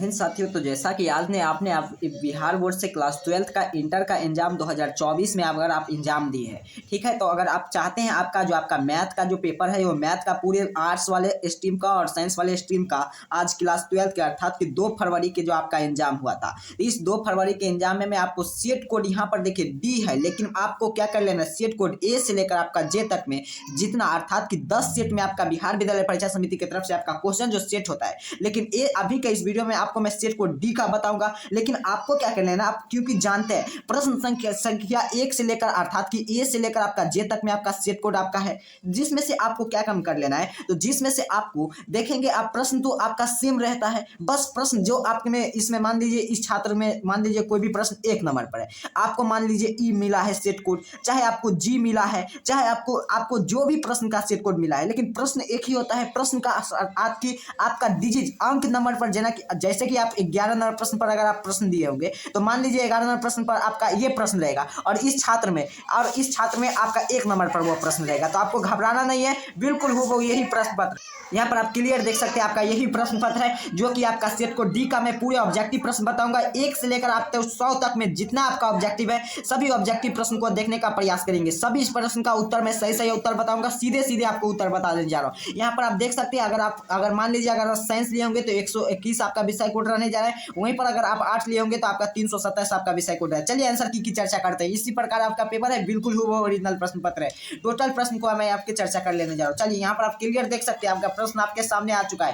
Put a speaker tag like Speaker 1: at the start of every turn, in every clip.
Speaker 1: हिंद साथियों। तो जैसा कि आज ने आपने बिहार बोर्ड से क्लास 12th का इंटर का एग्जाम 2024 में अगर आप एग्जाम दिए हैं, ठीक है। तो अगर आप चाहते हैं आपका मैथ का जो पेपर है वो मैथ का पूरे आर्ट्स वाले स्ट्रीम का और साइंस वाले स्ट्रीम का आज क्लास 12th के अर्थात कि 2 फरवरी के जो आपका एग्जाम हुआ था, इस 2 फरवरी के एग्जाम में आपको सेट कोड यहाँ पर देखिए डी है, लेकिन आपको क्या कर लेना है, सेट कोड ए से लेकर आपका जे तक में जितना अर्थात कि 10 सेट में आपका बिहार विद्यालय परीक्षा समिति की तरफ से आपका क्वेश्चन जो सेट होता है। लेकिन ये अभी का इस वीडियो में आपको मैं सेट कोड डी का बताऊंगा, लेकिन आपको क्या कर लेना, आप क्योंकि जानते हैं प्रश्न संख्या 1 से लेकर अर्थात कि ए से लेकर आपका जे तक में आपका सेट कोड आपका है, जिसमें से आपको क्या काम कर लेना है, तो जिसमें से आपको देखेंगे आप प्रश्न तो आपका सेम रहता है, बस प्रश्न जो आपके में इसमें मान लीजिए इस छात्र में मान लीजिए कोई भी प्रश्न 1 नंबर पर है, आपको मान लीजिए ई मिला है सेट कोड, चाहे आपको जी मिला है, चाहे आपको जो भी प्रश्न का सेट कोड मिला है, लेकिन प्रश्न एक ही होता है। प्रश्न का आपका डिजिट अंक नंबर पर जैसे कि आप 11 नंबर प्रश्न पर अगर आप प्रश्न दिए होंगे, तो मान लीजिए 11 नंबर प्रश्न पर आपका ये प्रश्न रहेगा और इस छात्र में आपका 1 नंबर पर वो प्रश्न रहेगा, तो आपको घबराना नहीं है, बिल्कुल वो यही प्रश्न पत्र यहाँ पर आप क्लियर देख सकते हैं, आपका यही प्रश्न पत्र है जो कि आपका सेट कोड डी का मैं पूरे ऑब्जेक्टिव प्रश्न बताऊंगा 1 से लेकर आप 100 तक में जितना आपका ऑब्जेक्टिव है, सभी ऑब्जेक्टिव प्रश्न को देखने का प्रयास करेंगे। सभी प्रश्न का उत्तर मैं सही उत्तर बताऊंगा, सीधे आपको उत्तर बता देने जा रहा हूँ। यहाँ पर आप देख सकते हैं, अगर मान लीजिए अगर साइंस लिए होंगे तो 121 आपका विषय कोड रहने जा रहा है, वहीं पर अगर आप आर्ट्स लिए होंगे तो आपका 327 आपका विषय कोड है। चलिए आंसर की चर्चा करते हैं। इसी प्रकार आपका पेपर है, बिल्कुल वो ओरिजिनल प्रश्न पत्र है। टोटल प्रश्न को मैं आपकी चर्चा कर लेने जा रहा हूँ। चलिए यहाँ पर आप क्लियर देख सकते हैं, आपका प्रश्न आपके सामने आ चुका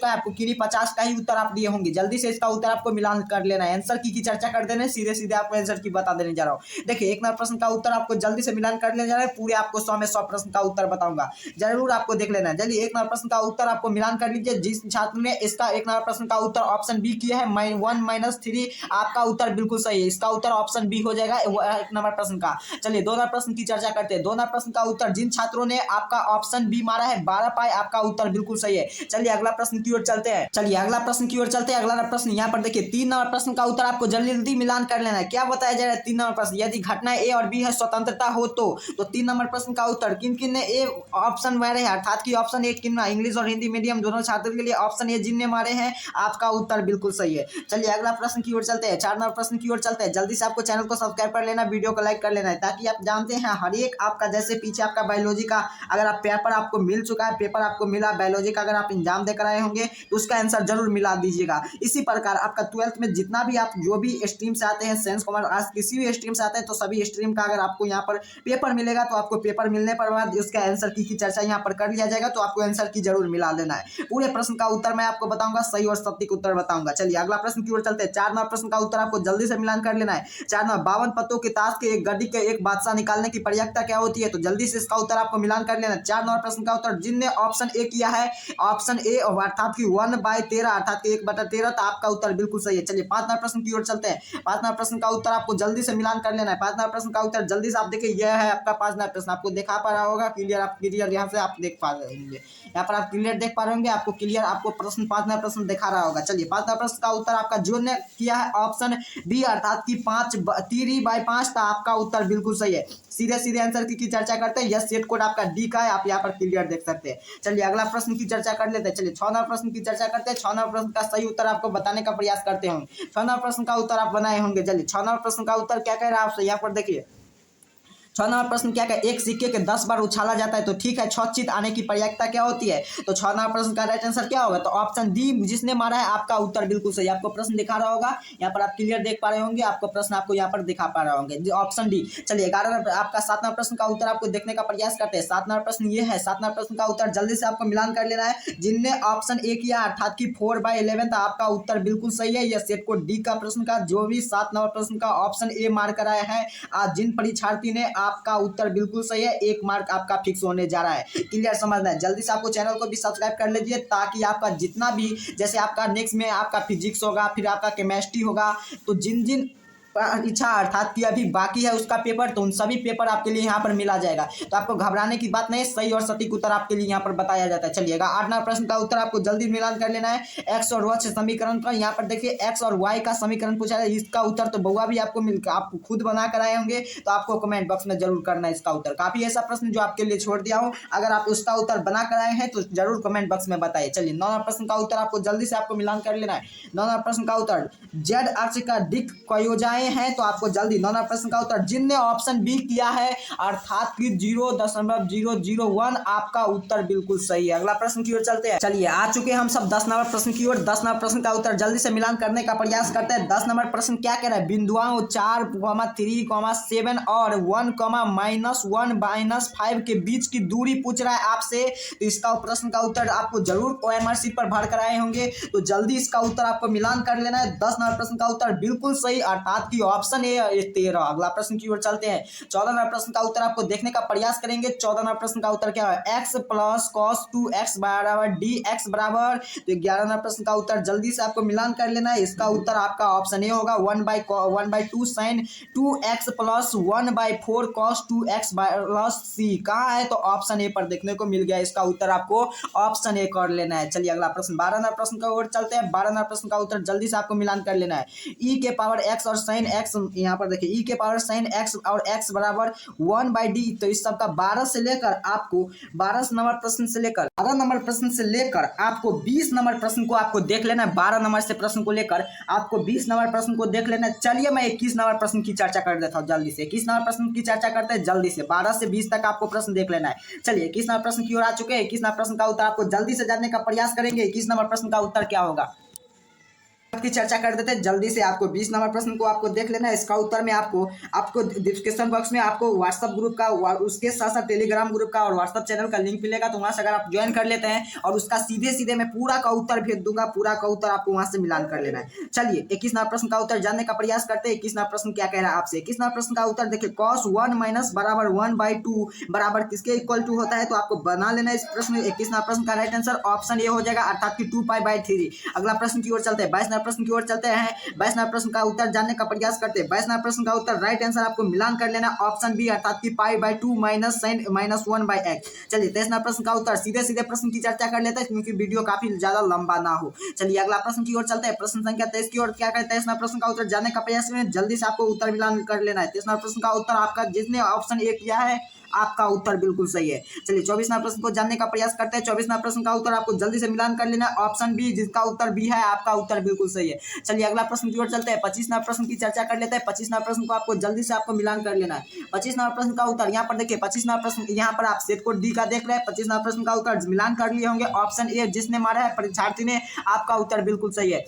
Speaker 1: है। आपको किरी 50 का ही उत्तर आप दिए होंगे, जल्दी से इसका उत्तर आपको मिलान कर लेना है। आंसर की चर्चा कर देना है, सीधे आपको आंसर की बता देने जा रहा हूँ। देखिए 1 नंबर प्रश्न का उत्तर आपको जल्दी से मिलान कर लेने जा रहा है, पूरे आपको 100 में 100 प्रश्न का उत्तर बताऊंगा, जरूर आपको देख लेना है। चलिए 1 नंबर प्रश्न का उत्तर आपको मिलान कर लीजिए। जिस छात्र ने इसका 1 नंबर प्रश्न का उत्तर ऑप्शन बी किया है 1-3, आपका उत्तर बिल्कुल सही है, इसका उत्तर ऑप्शन बी हो जाएगा 1 नंबर प्रश्न का। चलिए 2 नंबर प्रश्न की चर्चा करते हैं। 2 नंबर प्रश्न का उत्तर जिन छात्रों ने आपका ऑप्शन बी मारा है 12 पाए, आपका उत्तर बिल्कुल सही है। चलिए अगला प्रश्न की ओर चलते हैं। अगला प्रश्न यहाँ पर देखिए 3 नंबर प्रश्न का उत्तर आपको जल्दी मिलान कर लेना है। क्या बताया जा रहा है 3 नंबर प्रश्न, यदि घटना ए और बी है स्वतंत्रता हो तो 3 नंबर प्रश्न का उत्तर किन ने ए ऑप्शन मारे हैं, अर्थात कि ऑप्शन ए किन इंग्लिश और हिंदी मीडियम दोनों छात्रों के लिए ऑप्शन ए जिनने मारे हैं, आपका उत्तर बिल्कुल सही है। चलिए अगला प्रश्न की ओर चलते हैं। 4 नंबर प्रश्न की ओर चलते हैं। जल्दी से आपको चैनल को सब्सक्राइब कर लेना, वीडियो को लाइक कर लेना है, ताकि आप जानते हैं हर एक आपका जैसे पीछे आपका बायोलॉजी का अगर आप पेपर आपको मिल चुका है, पेपर आपको मिला बायोलॉजी का, अगर आप एग्जाम देकर आए होंगे तो उसका आंसर जरूर मिला दीजिएगा। इसी प्रकार आपका 12th में जितना भी आप जो भी स्ट्रीम से आते हैं, साइंस कॉमर्स आर्ट्स किसी भी स्ट्रीम से आते हैं, तो सभी स्ट्रीम का अगर आपको यहाँ पर पेपर मिलेगा तो आपको पेपर मिलने पर बाद उसका आंसर की चर्चा यहाँ पर कर लिया जाएगा, तो आपको आंसर की जरूर मिला देना है। पूरे प्रश्न का उत्तर मैं आपको बताऊंगा, सही और सटीक उत्तर बताऊंगा। चलिए अगला प्रश्न की ओर चलते हैं। 4 नंबर प्रश्न का उत्तर आपको जल्दी से मिलान कर लेना है। 4 नंबर 52 पत्तों के ताश के एक गड्डी के एक बादशाह निकालने की प्रक्रिया क्या होती है, तो जल्दी से इसका उत्तर आपको मिलान कर लेना है। 4 नंबर प्रश्न का उत्तर जिनने ऑप्शन ए किया है, ऑप्शन ए अर्थात कि 1/13 अर्थात कि 1/13, तो आपका उत्तर बिल्कुल सही है। चलिए 5 नंबर प्रश्न की ओर चलते हैं। 5 नंबर प्रश्न का उत्तर आपको जल्दी से मिलान कर लेना है। 5 नंबर प्रश्न का उत्तर जल्दी से आप देखिए, यह है आपका 5 नंबर प्रश्न, आपको दिखा पा रहा होगा क्लियर यहाँ से आप देख पा रहे होंगे, यहाँ पर आप क्लियर देख पा रहे होंगे, आपको प्रश्न 5 नंबर प्रश्न दिखा रहा होगा। चलिए 5 नंबर प्रश्न का उत्तर आपका जो ने किया है ऑप्शन बी अर्थात कि 3/5, तो आपका उत्तर बिल्कुल सही है। सीधे आंसर की चर्चा करते हैं। यह सेट कोड आपका डी का है, आप यहाँ पर क्लियर देख सकते हैं। चलिए अगला प्रश्न की चर्चा कर लेते हैं। चलिए 6 नंबर प्रश्न की चर्चा करते हैं। 6 नंबर प्रश्न का सही उत्तर आपको बताने का प्रयास करते होंगे। 6 नंबर प्रश्न का उत्तर आप बनाए होंगे। चलिए 6 नंबर प्रश्न का उत्तर क्या कह रहा है आपसे, यहाँ पर देखिए 6 नंबर प्रश्न क्या है, एक सिक्के के 10 बार उछाला जाता है तो ठीक है 6 चित आने की प्रक्रिया क्या होती है, तो 6 नंबर प्रश्न का राइट आंसर क्या होगा, तो ऑप्शन डी जिसने मारा है, आपका उत्तर बिल्कुल सही। आपको प्रश्न दिखा रहा होगा, यहाँ पर आप क्लियर देख पा रहे होंगे, आपको प्रश्न आपको यहाँ पर दिखा पा रहे होंगे, ऑप्शन डी। चलिए 11 आपका 7 नंबर प्रश्न का उत्तर आपको देखने का प्रयास करते हैं। 7 नंबर प्रश्न ये है, 7 नंबर प्रश्न का उत्तर जल्दी से आपको मिलान कर लेना है। जिनने ऑप्शन ए किया अर्थात कि 4/11, आपका उत्तर बिल्कुल सही है। यह सेट कोड डी का प्रश्न का जो भी 7 नंबर प्रश्न का ऑप्शन ए मार्क कराया है, आज जिन परीक्षार्थी ने आपका उत्तर बिल्कुल सही है, 1 मार्क आपका फिक्स होने जा रहा है। क्लियर समझना है। जल्दी से आपको चैनल को भी सब्सक्राइब कर लीजिए, ताकि आपका जितना भी जैसे आपका नेक्स्ट में आपका फिजिक्स होगा, फिर आपका केमिस्ट्री होगा, तो जिन इच्छा अर्थात कि अभी बाकी है उसका पेपर, तो उन सभी पेपर आपके लिए यहाँ पर मिला जाएगा। तो आपको घबराने की बात नहीं, सही और सटीक उत्तर आपके लिए यहाँ पर बताया जाता है। चलिएगा 8 नंबर प्रश्न का उत्तर आपको जल्दी मिलान कर लेना है। एक्स और वाई समीकरण का यहाँ पर देखिए एक्स और वाई का समीकरण पूछा है, इसका उत्तर तो बउआ भी आपको आप खुद बना कर आए होंगे, तो आपको कमेंट बॉक्स में जरूर करना है इसका उत्तर। काफी ऐसा प्रश्न जो आपके लिए छोड़ दिया हूँ, अगर आप उसका उत्तर बना कर आए हैं तो जरूर कमेंट बॉक्स में बताइए। चलिए 9 नंबर प्रश्न का उत्तर आपको जल्दी से आपको मिलान कर लेना है। 9 नंबर प्रश्न का उत्तर जेड अक्ष का दिक् कयोजाएं हैं, तो आपको जल्दी 9 नंबर प्रश्न का उत्तर जिनने ऑप्शन बी किया है अर्थात कि 0.001 आपका उत्तर बिल्कुल सही है। अगला प्रश्न की ओर चलते हैं। चलिए आ चुके हम सब 10 नंबर प्रश्न की ओर। 10 नंबर प्रश्न का उत्तर जल्दी से मिलान करने का प्रयास करते हैं। 10 नंबर प्रश्न क्या कह रहा है, बिंदुओं 4, 3, 7 और 1, -1, -5 के बीच की दूरी पूछ रहा है आपसे, तो इसका प्रश्न का उत्तर आपको जरूर OMR शीट पर भर कर आए होंगे, तो जल्दी इसका उत्तर आपको मिलान कर लेना है। 10 नंबर प्रश्न का उत्तर बिल्कुल सही अर्थात कि ऑप्शन ए 13। अगला प्रश्न की ओर चलते हैं। 14 नंबर प्रश्न का उत्तर आपको देखने का प्रयास करेंगे। 14 नंबर प्रश्न का उत्तर क्या है, x + cos 2x = dx बराबर, तो 11 नंबर प्रश्न का उत्तर जल्दी से आपको मिलान कर लेना है। इसका उत्तर आपका ऑप्शन ए होगा 1/2 sin 2x + 1/4 cos 2x + c। कहाँ है, तो ऑप्शन ए पर देखने को मिल गया, इसका उत्तर आपको ऑप्शन ए कर लेना है। चलिए अगला प्रश्न 12 नंबर प्रश्न का ओर चलते हैं। 12 नंबर प्रश्न का उत्तर जल्दी से आपको मिलान कर लेना है। e के पावर x और sin x, यहाँ पर देखिए e के पावर sin x और x बराबर 1/d, तो इस सब का 12 से लेकर आपको 12 नंबर प्रश्न से लेकर 12 नंबर प्रश्न से लेकर आपको 20 नंबर प्रश्न को आपको देख लेना है। 12 नंबर से प्रश्न को लेकर आपको 20 नंबर प्रश्न को देख लेना है। चलिए मैं 21 नंबर प्रश्न की चर्चा कर देता हूँ जल्दी से। 21 नंबर प्रश्न की चर्चा करते हैं जल्दी से। 12 से 20 तक आपको प्रश्न देख लेना है। चलिए 21 नंबर प्रश्न की ओर आ चुके हैं। 21 नंबर प्रश्न का उत्तर आपको जल्दी से जानने का प्रयास करेंगे। 21 नंबर प्रश्न का उत्तर क्या होगा की चर्चा कर देते हैं जल्दी से। आपको 20 नंबर प्रश्न को आपको देख लेना है। इसका उत्तर में आपको डिस्क्रिप्शन बॉक्स में आपको व्हाट्सएप ग्रुप का, उसके साथ साथ टेलीग्राम ग्रुप का और व्हाट्सएप चैनल का लिंक मिलेगा, तो वहां से अगर आप ज्वाइन कर लेते हैं और उसका सीधे मैं पूरा का उत्तर भेज दूंगा, पूरा का उत्तर आपको वहां से मिलान कर लेना है। चलिए 21 नंबर प्रश्न का उत्तर जानने का प्रयास करते हैं। 21 नंबर प्रश्न क्या कह रहा है आपसे। 21 नंबर प्रश्न का उत्तर देखिए cos 1 - बराबर 1/2 बराबर किसके इक्वल टू होता है, तो आपको बना लेना इस प्रश्न। 21 नंबर प्रश्न का राइट आंसर ऑप्शन ए हो जाएगा अर्थात कि 2π/3। अगला प्रश्न की ओर चलते हैं। 22 नंबर प्रश्न की ओर चलते हैं। 22 नंबर प्रश्न का उत्तर जानने का प्रयास करते हैं। 22 नंबर प्रश्न का उत्तर राइट आंसर आपको मिलान कर लेना ऑप्शन बी अर्थात कि π/2 sin -1/x। चलिए 23 नंबर प्रश्न का उत्तर सीधे प्रश्न की चर्चा कर लेते हैं क्योंकि वीडियो काफी ज्यादा लंबा ना हो। चलिए अगला प्रश्न की ओर चलते हैं। प्रश्न संख्या 23 की ओर क्या कहते हैं। 23 नंबर प्रश्न का उत्तर जानने का प्रयास में जल्दी से आपको उत्तर मिलान कर लेना है। 23 नंबर प्रश्न का उत्तर आपका जिसने ऑप्शन ए किया है आपका उत्तर बिल्कुल सही है। चलिए 24 नंबर प्रश्न को जानने का प्रयास करते हैं। 24 नंबर प्रश्न का उत्तर आपको जल्दी से मिलान कर लेना ऑप्शन बी, जिसका उत्तर बी है आपका उत्तर बिल्कुल सही है। चलिए अगला प्रश्न की ओर चलते हैं। 25 नंबर प्रश्न की चर्चा कर लेते हैं। 25 नंबर प्रश्न को आपको जल्दी से आपको मिलान कर लेना है। 25 नंबर प्रश्न का उत्तर यहाँ पर देखिए। 25 नंबर प्रश्न यहाँ पर आप सेट कोड डी का देख रहे हैं। 25 नंबर प्रश्न का उत्तर मिलान कर लिए होंगे ऑप्शन ए, जिसने मारा है परीक्षार्थी ने, आपका उत्तर बिल्कुल सही है।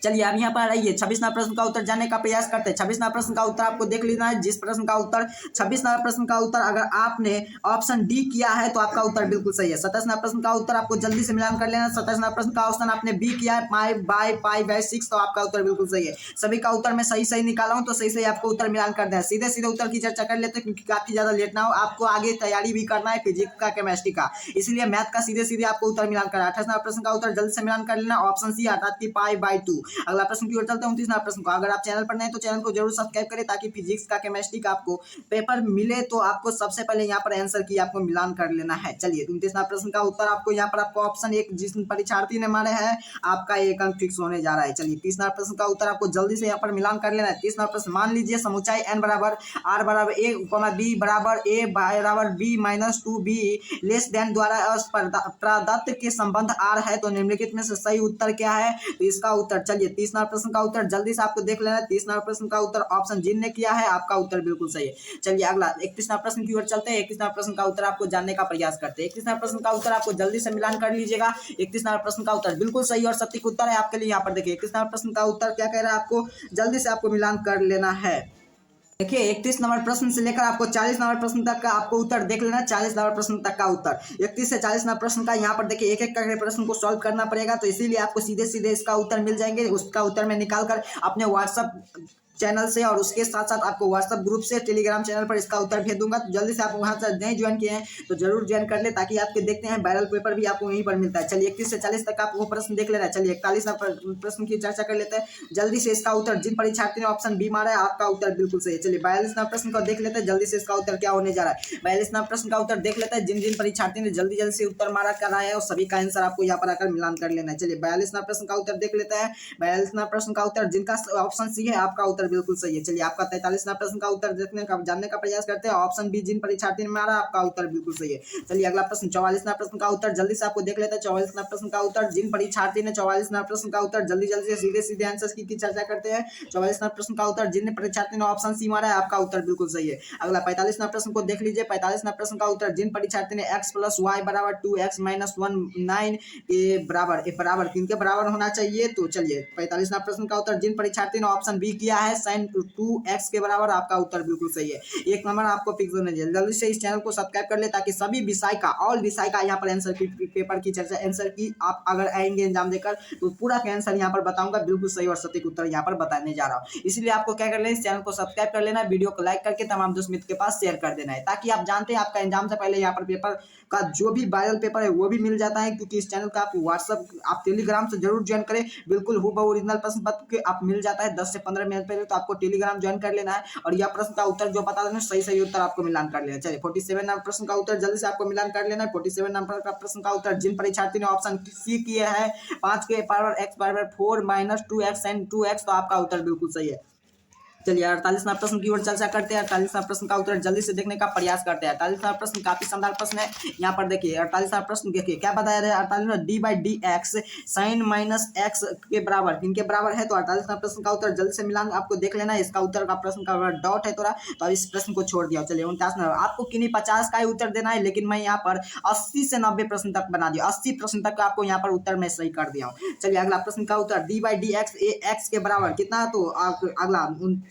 Speaker 1: चलिए अब यहाँ पर आइए 26 नंबर प्रश्न का उत्तर जानने का प्रयास करते हैं। 26 नंबर प्रश्न का उत्तर आपको देख लेना है। जिस प्रश्न का उत्तर 26 नंबर प्रश्न का उत्तर अगर आपने ऑप्शन डी किया है तो आपका उत्तर बिल्कुल सही है। 27 नंबर प्रश्न का उत्तर आपको जल्दी से मिलान कर लेना। 27 नंबर प्रश्न का ऑप्शन आपने बी किया है π/6, तो आपका उत्तर बिल्कुल सही है। सभी का उत्तर मैं सही निकाला हूँ, तो सही आपको उत्तर मिलान कर दें। सीधे उत्तर की चर्चा कर लेते हैं क्योंकि काफी ज्यादा लेट ना हो। आपको आगे तैयारी भी करना है फिजिक्स का, केमिस्ट्री का, इसलिए मैथ का सीधे आपको उत्तर मिलान करना है। 28 नंबर प्रश्न का उत्तर जल्दी से मिलान कर लेना ऑप्शन सी अर्थात की π/2। अगला प्रश्न की ओर चलते हैं। 29 नंबर प्रश्न को अगर आप चैनल पर नए तो चैनल को जरूर सब्सक्राइब करें ताकि फिजिक्स का, केमिस्ट्री का आपको पेपर मिले तो आपको सबसे पहले यहाँ पर आंसर की आपको मिलान कर लेना है। चलिए 29 नंबर प्रश्न का उत्तर आपको यहाँ पर आपको ऑप्शन एक, जिस परीक्षार्थी ने मारे हैं आपका 1 अंक फिक्स होने जा रहा है। चलिए 30 नंबर प्रश्न का उत्तर आपको जल्दी से यहाँ पर मिलान कर लेना है। 30 नंबर प्रश्न मान लीजिए समुचाई n बराबर r बराबर a, b बराबर a बराबर b - 2b लेस देन द्वारा प्रदत्त के संबंध r है, तो निम्नलिखित में से सही उत्तर क्या है, तो इसका उत्तर चलिए 30 नंबर प्रश्न का उत्तर जल्दी से आपको देख लेना है। 30 नंबर प्रश्न का उत्तर ऑप्शन जिन ने किया है आपका उत्तर बिल्कुल सही है। चलिए अगला 31 नंबर प्रश्न की ओर चलते हैं। 31 नंबर प्रश्न का उत्तर आपको जानने का प्रयास करते हैं। 31 नंबर प्रश्न का उत्तर आपको जल्दी से मिलान कर लीजिएगा। 31 नंबर प्रश्न का उत्तर बिल्कुल सही और सटीक उत्तर है आपके लिए। यहाँ पर देखिए 31 नंबर प्रश्न का उत्तर क्या कह रहा है, आपको जल्दी से आपको मिलान कर लेना है। देखिए 31 नंबर प्रश्न से लेकर आपको 40 नंबर प्रश्न तक का आपको उत्तर देख लेना। 40 नंबर प्रश्न तक का उत्तर 31 से 40 नंबर प्रश्न का यहाँ पर देखिए एक करके प्रश्न को सॉल्व करना पड़ेगा, तो इसीलिए आपको सीधे इसका उत्तर मिल जाएंगे। उसका उत्तर में निकाल कर अपने व्हाट्सएप चैनल से और उसके साथ साथ आपको व्हाट्सअप ग्रुप से टेलीग्राम चैनल पर इसका उत्तर भेज दूंगा। तो जल्दी से आप वहाँ से नहीं ज्वाइन किए हैं तो जरूर ज्वाइन कर ले, ताकि आपके देखते हैं वायरल पेपर भी आपको यहीं पर मिलता है। चलिए 31 से 40 तक आपको प्रश्न देख लेना है। चलिए 41 प्रश्न की चर्चा कर लेते हैं जल्दी से। इसका उत्तर जिन परीक्षार्थी ने ऑप्शन बी मारा है आपका उत्तर बिल्कुल सही है। चलिए 42वां प्रश्न को देख लेते हैं जल्दी से, इसका उत्तर क्या होने जा रहा है। 42वां प्रश्न का उत्तर देख लेते हैं। जिन जिन परीक्षार्थी ने जल्दी जल्दी से उत्तर मारा करा है और सभी का आंसर आपको यहाँ पर आकर मिलान कर लेना है। चलिए 42वां प्रश्न का उत्तर देख लेते हैं। 42वां प्रश्न का उत्तर जिनका ऑप्शन सी है आपका उत्तर बिल्कुल सही है। चलिए आपका 43वां प्रश्न का उत्तर देखने का जानने का प्रयास करते हैं। ऑप्शन बी जिन परीक्षार्थी ने मारा आपका उत्तर बिल्कुल सही है। चलिए अगला प्रश्न 44वां प्रश्न का उत्तर जल्दी से आपको देख लेते हैं। 44वां प्रश्न का उत्तर जिन परीक्षार्थी ने 44वां प्रश्न का उत्तर जल्दी जल्दी से सीधे सीधे आंसर की चर्चा करते हैं। 44वां प्रश्न का उत्तर जिन परीक्षार्थी ने ऑप्शन सी मारा है आपका उत्तर बिल्कुल सही है। अगला 45वां प्रश्न को देख लीजिए। 45वां प्रश्न का उत्तर जिन परीक्षार्थी ने x + y = 2x - 1 9 के बराबर किनके बराबर होना चाहिए। तो चलिए 45वां प्रश्न का उत्तर जिन परीक्षार्थी ने ऑप्शन बी किया है sin 2x के बराबर आपका उत्तर बिल्कुल सही है। एक नंबर आपको फिक्स होना चाहिए। जल्दी से इस चैनल को सब्सक्राइब कर ले ताकि सभी विषय का ऑल विषय का यहाँ पर आंसर की पेपर की चर्चा आंसर की आप अगर आएंगे एग्जाम देकर तो पूरा का आंसर यहाँ पर बताऊंगा बिल्कुल सही और सटीक उत्तर यहाँ पर बताने जा रहा हूँ। इसलिए आपको क्या कर लेना, इस चैनल को सब्सक्राइब कर लेना, वीडियो को लाइक करके तमाम दोस्त मित्र के पास शेयर कर देना है, ताकि आप जानते हैं आपका एग्जाम से पहले यहाँ पर पेपर का जो भी वायरल पेपर है वो भी मिल जाता है। क्योंकि इस चैनल का आप व्हाट्सअप आप टेलीग्राम से जरूर ज्वाइन करें, बिल्कुल हूबहू ओरिजिनल प्रश्न पत्र के आप मिल जाता है 10 से 15 मिनट पहले। तो आपको टेलीग्राम ज्वाइन कर लेना है और यह प्रश्न का उत्तर जो बता देना सही सही उत्तर आपको मिलान कर लेना। चलिए 47 नंबर प्रश्न का उत्तर जल्दी से आपको मिलान कर लेना है। 47 नंबर का प्रश्न का उत्तर जिन परीक्षार्थी ने ऑप्शन सी किए हैं 5 के पावर x बराबर 4 - 2x sin 2x तो आपका उत्तर बिल्कुल सही है। चलिए 48वां प्रश्न की ओर चर्चा करते हैं। 48वां प्रश्न का उत्तर जल्दी से देखने का प्रयास करते हैं। 48वां प्रश्न काफी शानदार प्रश्न है। यहाँ पर देखिए 48वां प्रश्न देखिए क्या बताया गया है। 48 d/dx sin -x के बराबर किनके बराबर है। तो 48वां प्रश्न का उत्तर जल्दी से मिलान आपको देख लेना है। इसका उत्तर का प्रश्न का डॉट है थोड़ा, तो अब इस प्रश्न को छोड़ दिया। चलिए 49 नंबर आपको किन्हीं 50 का ही उत्तर देना है, लेकिन मैं यहाँ पर 80 से 90 प्रश्न तक बना दिया। 80 प्रश्न तक आपको यहाँ पर उत्तर मैं सही कर दिया हूँ। चलिए अगला प्रश्न का उत्तर d/dx x के बराबर कितना। तो अगला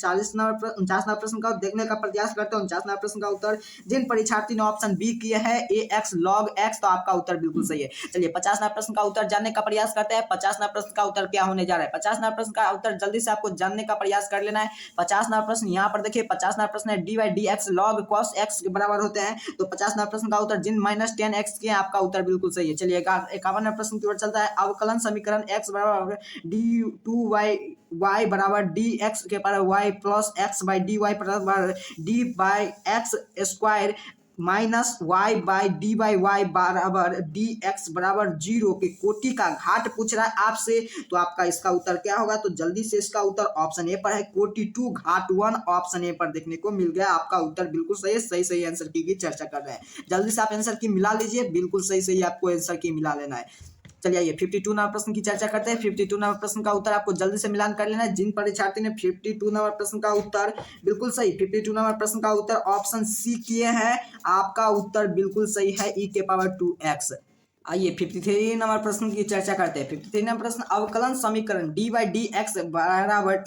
Speaker 1: 49वां प्रश्न का देखने का प्रयास करते हैं। 49वां प्रश्न का उत्तर जिन परीक्षार्थी ने ऑप्शन बी किया है ax log x तो आपका उत्तर बिल्कुल सही है। चलिए 50वां प्रश्न का उत्तर जानने का प्रयास करते हैं। 50वां प्रश्न का उत्तर क्या होने जा रहा है। 50वां प्रश्न का उत्तर जल्दी से आपको जानने का प्रयास कर लेना है। 50वां प्रश्न यहाँ पर देखिए 50वां प्रश्न है d/dx log cos x के बराबर होते हैं। तो 50वां प्रश्न का उत्तर जिन -10x के आपका उत्तर बिल्कुल सही है। चलिए 51वां प्रश्न की ओर चलता है। अवकलन समीकरण x बराबर y बराबर dx के पर y प्लस x/dy बराबर d/x² माइनस y/dy बराबर dx बराबर 0 के कोटि का घाट पूछ रहा है आपसे। तो आपका इसका उत्तर क्या होगा। तो जल्दी से इसका उत्तर ऑप्शन ए पर है, कोटि 2 घाट 1 ऑप्शन ए पर देखने को मिल गया। आपका उत्तर बिल्कुल सही है। सही सही आंसर की चर्चा कर रहे हैं। जल्दी से आप आंसर की मिला लीजिए, बिल्कुल सही सही आपको आंसर की मिला लेना है। चलिए आइए 52 नंबर प्रश्न की चर्चा करते हैं। 52 नंबर प्रश्न का उत्तर आपको जल्दी से मिलान कर लेना है। जिन परीक्षार्थी ने 52 नंबर प्रश्न का उत्तर बिल्कुल सही 52 नंबर प्रश्न का उत्तर ऑप्शन सी किए हैं आपका उत्तर बिल्कुल सही है e के पावर 2x। आइए 53 नंबर प्रश्न की चर्चा करते हैं। 53 नंबर प्रश्न अवकलन समीकरण d/dx बराबर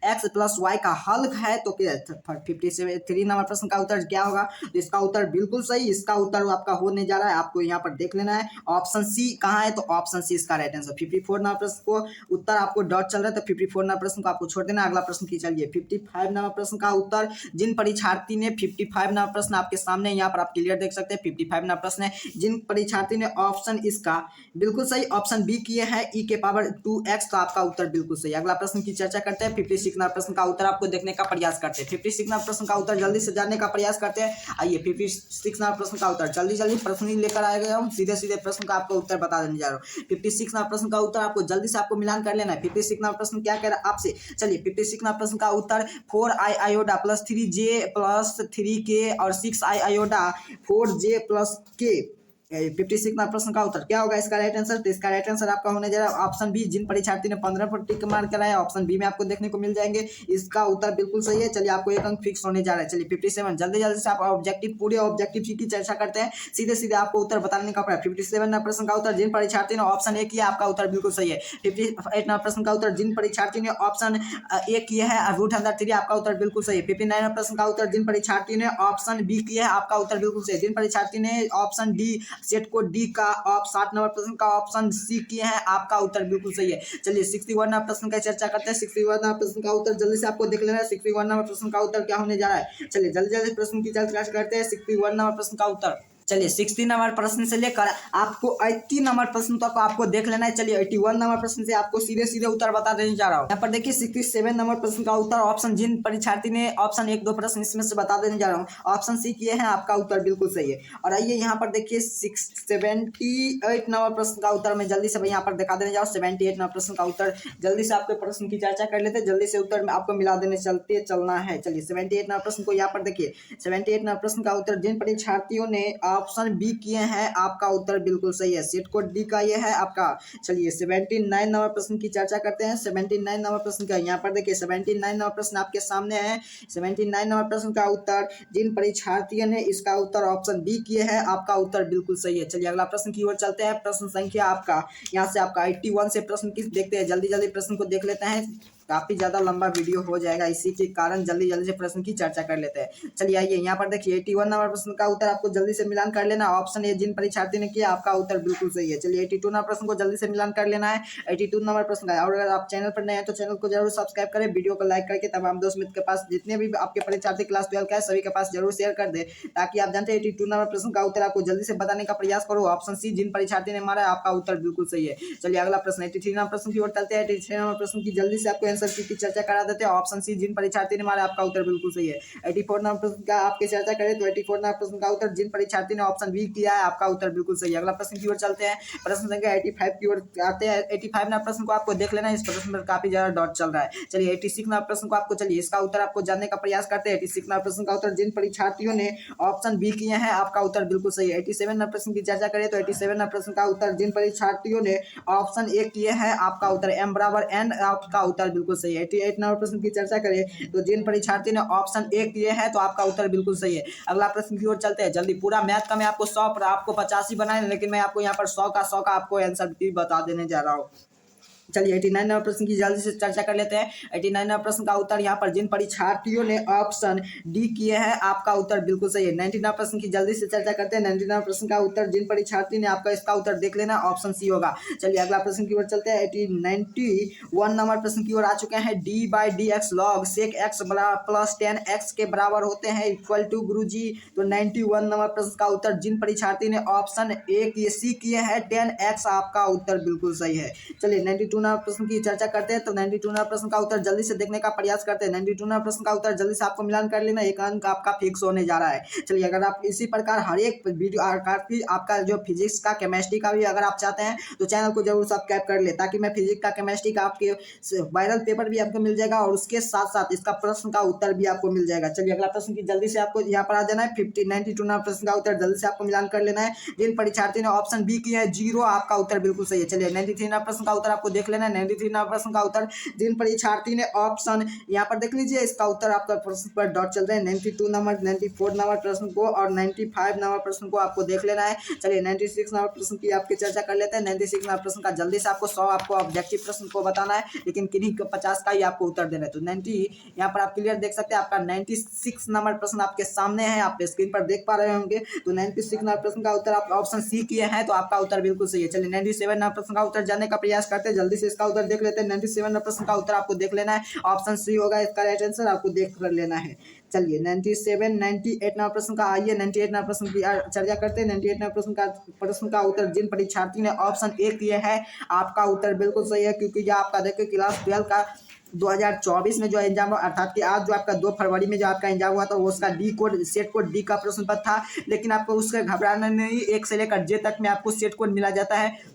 Speaker 1: x + y का हल है। तो 53 नंबर प्रश्न का उत्तर क्या होगा। तो इसका उत्तर बिल्कुल सही, इसका उत्तर आपका होने जा रहा है। आपको यहाँ पर देख लेना है ऑप्शन सी कहाँ है। तो ऑप्शन सी इसका राइट आंसर। 54 नंबर प्रश्न को उत्तर आपको डॉट चल रहा है, तो 54 नंबर प्रश्न को आपको छोड़ देना। अगला प्रश्न की चलिए 55 नंबर प्रश्न का उत्तर जिन परीक्षार्थी ने 55 नंबर प्रश्न आपके सामने यहाँ पर आप क्लियर देख सकते हैं। 55 नंबर प्रश्न है जिन परीक्षार्थी ने ऑप्शन इसका बिल्कुल सही ऑप्शन बी किए हैं e के पावर 2x तो आपका उत्तर बिल्कुल सही। अगला प्रश्न की चर्चा करते हैं। 56 नंबर प्रश्न का उत्तर आपको देखने का प्रयास करते हैं। 56 नंबर प्रश्न का उत्तर जल्दी से जानने का प्रयास करते हैं। आइए 56 नंबर प्रश्न का उत्तर जल्दी प्रश्न ही लेकर आया गया हूँ, सीधे प्रश्न का आपको उत्तर बता देने जा रहा हूँ। 56 नंबर प्रश्न का उत्तर आपको जल्दी से आपको मिलान कर लेना है। 56 नंबर प्रश्न क्या कह रहा है आपसे। चलिए 56 नंबर प्रश्न का उत्तर 4i आयोडा plus 3j plus 3k और 6i आयोडा 4j plus k 56 number प्रश्न का उत्तर क्या होगा इसका राइट आंसर। तो इसका राइट आंसर आपका होने जा रहा है ऑप्शन बी जिन परीक्षार्थी ने 15 पर टिक मार्क कराया ऑप्शन बी में आपको देखने को मिल जाएंगे। इसका उत्तर बिल्कुल सही है। चलिए आपको एक अंक फिक्स होने जा रहा है। चलिए 57 जल्दी से आप ऑब्जेक्टिव पूरे ऑब्जेक्टिव की चर्चा करते हैं। सीधे आपको उत्तर बताने का पड़ा। 57 नंबर प्रश्न का उत्तर जिन परीक्षार्थी ने ऑप्शन ए किया आपका उत्तर बिल्कुल सही है। 58 नंबर प्रश्न का उत्तर जिन परीक्षार्थी ने ऑप्शन ए किया है √3 आपका उत्तर बिल्कुल सही है। 59 नंबर प्रश्न का उत्तर जिन परीक्षार्थी ने ऑप्शन बी किया है आपका उत्तर बिल्कुल सही है। जिन परीक्षार्थी ने option D set code D का आप 60 नंबर प्रश्न का ऑप्शन सी किए हैं, आपका उत्तर बिल्कुल सही है। चलिए 61 नंबर प्रश्न का चर्चा करते हैं। 61 नंबर प्रश्न का उत्तर जल्दी से आपको देख लेना है। 61 नंबर प्रश्न का उत्तर क्या होने जा रहा है, चलिए जल्दी जल्दी प्रश्न की चर्चा करते हैं। 61 नंबर प्रश्न का उत्तर, चलिए 60 नंबर प्रश्न से लेकर आपको 80 नंबर प्रश्न तक आपको देख लेना है। चलिए 81 नंबर प्रश्न से आपको सीधे सीधे उत्तर बता देने जा रहा हूँ। यहाँ पर देखिए 67 नंबर प्रश्न का उत्तर ऑप्शन, जिन परीक्षार्थी ने ऑप्शन 1 2 प्रश्न इसमें से बता देने जा रहा हूँ, ऑप्शन सी किए हैं, आपका उत्तर बिल्कुल सही है। और आइए यहाँ पर देखिए 78 नंबर प्रश्न का उत्तर मैं जल्दी से यहाँ पर दिखा देने जा रहा हूँ। 78 नंबर प्रश्न का उत्तर जल्दी से आपके प्रश्न की चर्चा कर लेते हैं, जल्दी से उत्तर में आपको मिला देने चलना है। चलिए 78 नंबर प्रश्न को यहाँ पर देखिए। 78 नंबर प्रश्न का उत्तर, जिन परीक्षार्थियों ने ऑप्शन बी किए हैं, आपका उत्तर बिल्कुल सही है। सेट कोड डी का ये है आपका। चलिए 79 नंबर प्रश्न की चर्चा करते हैं। 79 नंबर प्रश्न का यहाँ पर देखिए 79 नंबर प्रश्न आपके सामने है। 79 नंबर प्रश्न का उत्तर, जिन परीक्षार्थियों ने इसका उत्तर ऑप्शन बी किए हैं, आपका उत्तर बिल्कुल सही है। चलिए अगला प्रश्न की ओर चलते हैं। प्रश्न संख्या आपका यहाँ से आपका 81 से प्रश्न की देखते हैं, जल्दी जल्दी प्रश्न को देख लेते हैं। काफी ज्यादा लंबा वीडियो हो जाएगा, इसी के कारण जल्दी जल्दी से प्रश्न की चर्चा कर लेते हैं। चलिए आइए यहाँ पर देखिए 81 नंबर प्रश्न का उत्तर आपको जल्दी से मिलान कर लेना। ऑप्शन ए, जिन परीक्षार्थी ने किया, आपका उत्तर बिल्कुल सही है। चलिए 82 नंबर प्रश्न को जल्दी से मिलान कर लेना है। 82 नंबर प्रश्न का, और अगर आप चैनल पर नए हैं तो चैनल को जरूर सब्सक्राइब करें, वीडियो को लाइक करके तमाम दोस्त मित्र के पास, जितने भी आपके परीक्षार्थी क्लास 12 का है, सभी के पास जरूर शेयर कर दे, ताकि आप जानते हैं 82 नंबर प्रश्न का उत्तर आपको जल्दी से बताने का प्रयास करो। ऑप्शन सी, जिन परीक्षार्थी ने मारा, आपका उत्तर बिल्कुल सही है। चलिए अगला प्रश्न 83 नंबर प्रश्न की ओर चलते हैं। 83 नंबर प्रश्न की जल्दी से आपको आंसर की चर्चा करा देते हैं। ऑप्शन सी, जिन परीक्षार्थी ने मारा, आपका उत्तर बिल्कुल सही है। 84 नंबर प्रश्न का आपकी चर्चा करें तो 84 नंबर प्रश्न का उत्तर, जिन परीक्षार्थी ने ऑप्शन बी किया है, आपका उत्तर बिल्कुल सही है। अगला प्रश्न की ओर चलते हैं। प्रश्न संख्या 85 की ओर आते हैं। 85 नंबर प्रश्न को आपको देख लेना है, इस प्रश्न पर काफी ज्यादा डॉट चल रहा है। चलिए 86 नंबर प्रश्न को आपको, चलिए इसका उत्तर आपको जानने का प्रयास करते हैं। 86 नंबर प्रश्न का उत्तर, जिन परीक्षार्थियों ने ऑप्शन बी किए हैं, आपका उत्तर बिल्कुल सही है। 87 नंबर प्रश्न की चर्चा करें तो 87 नंबर प्रश्न का उत्तर, जिन परीक्षार्थियों ने ऑप्शन ए किए हैं, आपका उत्तर एम बराबर एन, आपका उत्तर बिल्कुल सही है। 88 नंबर प्रश्न की चर्चा करें तो जिन परीक्षार्थी ने ऑप्शन ए किए हैं, तो आपका उत्तर बिल्कुल सही है। अगला प्रश्न की ओर चलते हैं जल्दी। पूरा मैथ का मैं आपको 100 पर आपको 85 बनाए, लेकिन मैं आपको यहाँ पर 100 का आपको आंसर भी बता देने जा रहा हूँ। चलिए 89 नंबर प्रश्न की जल्दी से चर्चा कर लेते हैं। 89 नंबर प्रश्न का उत्तर यहाँ पर, जिन परीक्षार्थियों ने ऑप्शन डी किए हैं, आपका उत्तर बिल्कुल सही है। 90 नंबर प्रश्न की जल्दी से चर्चा करते हैं। 90 नंबर प्रश्न का उत्तर, जिन परीक्षार्थी ने, आपका इसका उत्तर देख लेना, ऑप्शन सी होगा। चलिए अगला प्रश्न की ओर चलते हैं। 91 नंबर प्रश्न की ओर आ चुके हैं। D by D X log sec X plus 10 X के बराबर होते हैं इक्वल टू गुरुजी। तो 91 नंबर प्रश्न का उत्तर, जिन परीक्षार्थी ने ऑप्शन ए की सी किए हैं 10 एक्स, आपका उत्तर बिल्कुल सही है। चलिए 92 नंबर प्रश्न की चर्चा करते हैं। तो 92 नंबर प्रश्न का उत्तर जल्दी से देखने का प्रयास करते हैं। 92 नंबर प्रश्न का उत्तर जल्दी से आपको मिलान कर लेना, एक अंक आपका फिक्स होने जा रहा है। चलिए अगर आप इसी प्रकार हर एक वीडियो आपका जो फिजिक्स का, केमिस्ट्री का भी अगर आप चाहते हैं तो चैनल को जरूर सब्सक्राइब कर ले, ताकि मैं फिजिक्स का, केमिस्ट्री का आपके वायरल पेपर भी आपको मिल जाएगा, और उसके साथ साथ इसका प्रश्न का उत्तर भी आपको मिल जाएगा। चलिए अगला प्रश्न की जल्दी से आपको यहाँ पर आ जाना है। 92 नंबर प्रश्न का उत्तर जल्दी से आपको मिलान कर लेना है। जिन परीक्षार्थी ने ऑप्शन बी किया है 0, आपका उत्तर बिल्कुल सही है। चलिए 93 नंबर प्रश्न का उत्तर आपको देख लेना है। 93 नंबर प्रश्न का उत्तर, जिन परीक्षार्थी ने ऑप्शन, यहाँ पर देख लीजिए इसका उत्तर आपका प्रश्न पर डॉट चल रहे हैं। 92 नंबर, 94 नंबर प्रश्न को और 95 नंबर प्रश्न को आपको देख लेना है। चलिए 96 नंबर प्रश्न की आपकी चर्चा कर लेते हैं। 96 नंबर प्रश्न का जल्दी से आपको 100 आपको ऑब्जेक्टिव प्रश्न को बताना है, लेकिन किन्हीं 50 का ही आपको उत्तर देना है। तो 90 यहाँ पर आप क्लियर देख सकते हैं। आपका 96 नंबर प्रश्न आपके सामने है, आप स्क्रीन पर देख पा रहे होंगे। तो 96 नंबर प्रश्न का उत्तर आप ऑप्शन सी किए हैं, तो आपका उत्तर बिल्कुल सही है। चलिए 97 नंबर प्रश्न का उत्तर जानने का प्रयास करते हैं, जल्दी से इसका उत्तर देख लेते हैं। 97 नंबर प्रश्न का उत्तर आपको देख लेना है, ऑप्शन सी होगा इसका राइट आंसर, आपको देख कर लेना है। चलिए 97 98 नंबर प्रश्न का, आइए 98 नंबर प्रश्न की चर्चा करते हैं। 98 नंबर प्रश्न का उत्तर, जिन परीक्षार्थी ने ऑप्शन ए किए हैं, आपका उत्तर बिल्कुल सही है, क्योंकि यह आपका देखिए क्लास 12 का 2024 में जो एग्जाम हुआ, अर्थात कि आज जो आपका 2 फरवरी में जो आपका एग्जाम हुआ था, वो उसका D code, set code D का प्रश्न पत्र था। लेकिन आपको उसका घबराना नहीं, 1 से लेकर जे तक में आपको सेट कोड मिला जाता है।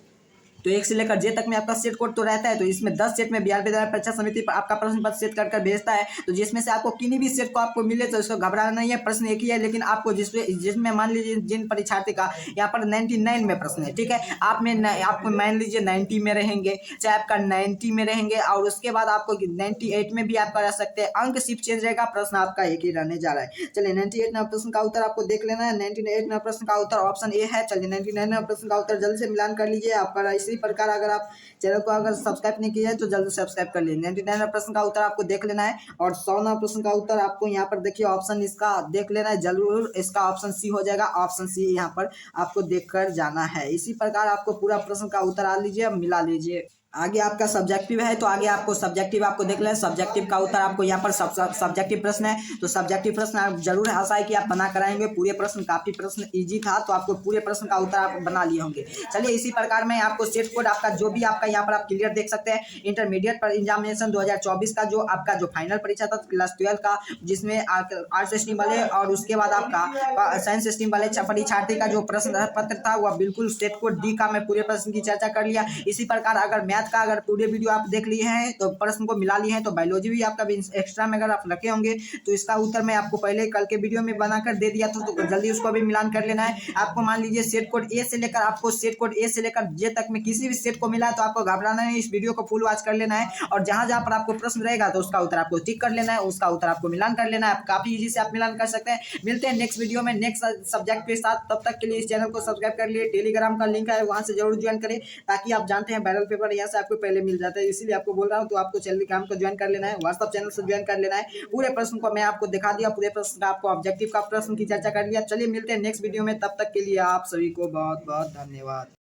Speaker 1: तो 1 से लेकर जे तक में आपका सेट कोड तो रहता है। तो इसमें 10 सेट में बिहार विद्यालय परीक्षा समिति पर आपका प्रश्न पत्र सेट कर भेजता है। तो जिसमें से आपको किन्हीं भी सेट को आपको मिले तो इसको घबराना नहीं है, प्रश्न एक ही है। लेकिन आपको जिसमें मान लीजिए जिन परीक्षार्थी का यहाँ पर 99 में प्रश्न है, ठीक है, आपको मान लीजिए 90 में रहेंगे, चाहे आपका 90 में रहेंगे, और उसके बाद आपको 98 में भी आपका रह सकते हैं। अंक सिर्फ चेंज रहेगा, प्रश्न आपका एक ही रहने जा रहा है। चलिए 98 नंबर प्रश्न का उत्तर आपको देख लेना है। 98 नंबर प्रश्न का उत्तर ऑप्शन ए है। चलिए 99 नंबर प्रश्न का उत्तर जल्दी से मिलान कर लीजिए, आपका इसी प्रकार अगर आप चैनल को अगर सब्सक्राइब नहीं किया है तो जल्दी सब्सक्राइब कर लीजिए। 99 प्रश्न का उत्तर आपको देख लेना है और 100 प्रश्न का उत्तर आपको यहाँ पर देखिए ऑप्शन इसका देख लेना है जरूर। इसका ऑप्शन सी हो जाएगा, ऑप्शन सी यहाँ पर आपको देखकर जाना है। इसी प्रकार आपको पूरा प्रश्न का उत्तर आ लीजिए, मिला लीजिए। आगे आपका सब्जेक्टिव है तो आगे आपको सब्जेक्टिव आपको देख लें। सब्जेक्टिव का उत्तर आपको यहाँ पर सब्जेक्टिव प्रश्न है तो सब्जेक्टिव प्रश्न आप जरूर आशा है कि आप बना कराएंगे। पूरे प्रश्न काफी प्रश्न इजी था तो आपको पूरे प्रश्न का उत्तर आप बना लिए होंगे। चलिए इसी प्रकार में आपको सेट कोड आपका जो भी आपका यहाँ पर आप क्लियर देख सकते हैं। इंटरमीडिएट पर एग्जामिनेशन 2024 का जो आपका जो फाइनल परीक्षा था क्लास 12 का, जिसमें आर्ट्स स्ट्रीम वाले और उसके बाद आपका साइंस स्ट्रीम वाले परीक्षार्थी का जो प्रश्न पत्र था वह बिल्कुल सेट कोड डी का मैं पूरे प्रश्न की चर्चा कर लिया। इसी प्रकार अगर मैथ का अगर पूरे वीडियो आप देख लिए हैं तो प्रश्न को मिला लिए हैं तो बायोलॉजी भी आपका एक्स्ट्रा में अगर आप रखे होंगे तो इसका उत्तर मैं आपको पहले कल के वीडियो में बनाकर दे दिया था तो जल्दी उसको भी मिलान कर लेना है। आपको मान लीजिए सेट कोड ए से लेकर आपको सेट कोड ए से लेकर जे तक में किसी भी सेट को मिला है तो आपको घबराना नहीं, इस वीडियो को फुल वॉच कर लेना है और जहां जहां पर आपको प्रश्न रहेगा तो उसका उत्तर आपको टिक कर लेना है, उसका उत्तर आपको मिलान कर लेना है। आप काफी इजी से आप मिलान कर सकते हैं। मिलते हैं नेक्स्ट वीडियो में नेक्स्ट सब्जेक्ट के साथ। तब तक के लिए इस चैनल को सब्सक्राइब कर लिए। टेलीग्राम का लिंक है वहां से जरूर ज्वाइन करें ताकि आप जानते हैं बैरल पेपर यहाँ से आपको पहले मिल जाता है, इसीलिए आपको बोल रहा हूँ। तो आपको टेलीग्राम को ज्वाइन कर लेना है, व्हाट्सएप चैनल से ज्वाइन कर लेना है। पूरे प्रश्न को मैं आपको दिखा दिया, पूरे प्रश्न का आपको ऑब्जेक्टिव का प्रश्न की चर्चा कर लिया। चलिए मिलते हैं नेक्स्ट वीडियो में, तब तक के लिए आप सभी को बहुत बहुत धन्यवाद।